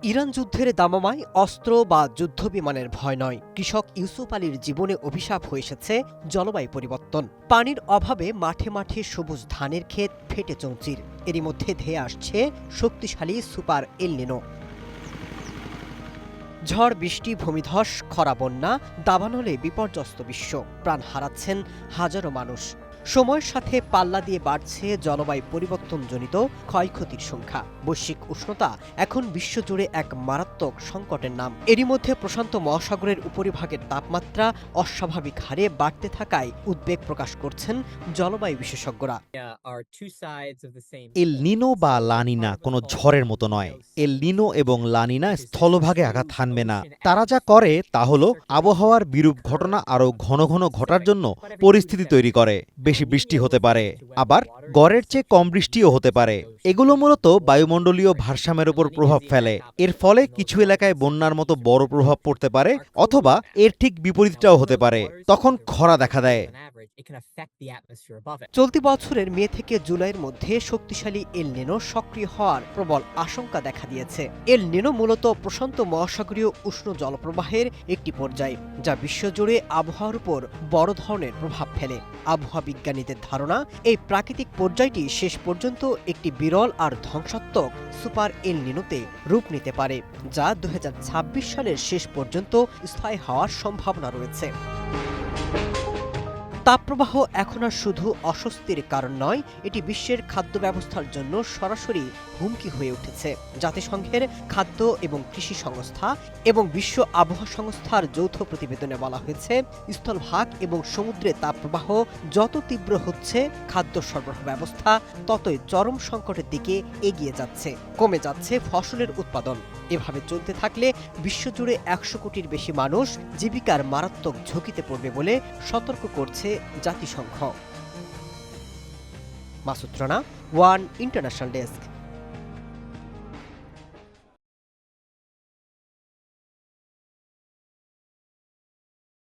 Iran যুদ্ধের দামামায় অস্ত্র বা যুদ্ধবিমানের ভয় নয়, কৃষক ইউসুফ আলীর জীবনে অভিশাপ হয়ে এসেছে জলবায়ু পরিবর্তন। পানির অভাবে মাঠে মাঠে সবুজ ধানের ক্ষেত ফেটে চৌচির। এরই মধ্যে ধেয়ে আসছে শক্তিশালী সুপার এল নিনো। ঝড়, বৃষ্টি, ভূমিধস, খরা, বন্যা, দাবানলে বিপর্যস্ত বিশ্ব। প্রাণ হারাচ্ছেন হাজারো মানুষ। সময়ের সাথে পাল্লা দিয়ে বাড়ছে জলবায়ু পরিবর্তনজনিত ক্ষয়ক্ষতির সংখ্যা। বৈশ্বিক উষ্ণতা এখন বিশ্বজুড়ে এক মারাত্মক সংকটের নাম। এরই মধ্যে প্রশান্ত মহাসাগরের উপরিভাগের তাপমাত্রা অস্বাভাবিক হারে বাড়তে থাকায় উদ্বেগ প্রকাশ করছেন জলবায়ু বিশেষজ্ঞরা। এল নিনো বা লানিনা কোনো ঝড়ের মতো নয়। এল নিনো এবং লানিনা স্থলভাগে আঘাত হানবে না। তারা যা করে তা হলো আবহাওয়ার বিরূপ ঘটনা আরও ঘন ঘন ঘটার জন্য পরিস্থিতি তৈরি করে। বেশি বৃষ্টি হতে পারে, আবার গড়ের চেয়ে কম বৃষ্টিও হতে পারে। এগুলো মূলত বায়ুমণ্ডলীয় ভারসাম্যের উপর প্রভাব ফেলে। এর ফলে কিছু এলাকায় বন্যার মতো বড় প্রভাব পড়তে পারে, অথবা এর ঠিক বিপরীতটাও হতে পারে। তখন খরা দেখা দেয়। চলতি বছরের মে থেকে জুলাইয়ের মধ্যে শক্তিশালী এল নিনো সক্রিয় হওয়ার প্রবল আশঙ্কা দেখা দিয়েছে। এল নিনো মূলত প্রশান্ত মহাসাগরীয় উষ্ণ জলপ্রবাহের একটি পর্যায়, যা বিশ্বজুড়ে আবহাওয়ার উপর বড় ধরনের প্রভাব ফেলে। আবহাওয়া বিজ্ঞানীদের ধারণা, এই প্রাকৃতিক পর্যায়টি শেষ পর্যন্ত একটি বিরল আর ধ্বংসাত্মক সুপার এল নিনোতে রূপ নিতে পারে, যা 2026 সালের শেষ পর্যন্ত স্থায়ী হওয়ার সম্ভাবনা রয়েছে। তাপপ্রবাহ এখন আর শুধু অস্বস্তির কারণ নয়, এটি বিশ্বের খাদ্য ব্যবস্থার জন্য সরাসরি হুমকি হয়ে উঠেছে। জাতিসংঘের খাদ্য এবং কৃষি সংস্থা এবং বিশ্ব আবহাওয়া সংস্থার যৌথ প্রতিবেদনে বলা হয়েছে, স্থলভাগ এবং সমুদ্রে তাপপ্রবাহ যত তীব্র হচ্ছে, খাদ্য সরবরাহ ব্যবস্থা ততই চরম সংকটের দিকে এগিয়ে যাচ্ছে। কমে যাচ্ছে ফসলের উৎপাদন। এভাবে চলতে থাকলে বিশ্বজুড়ে 100 কোটির বেশি মানুষ জীবিকার মারাত্মক ঝুঁকিতে পড়বে বলে সতর্ক করছে জাতিসংঘ। Masud Rana, one international desk.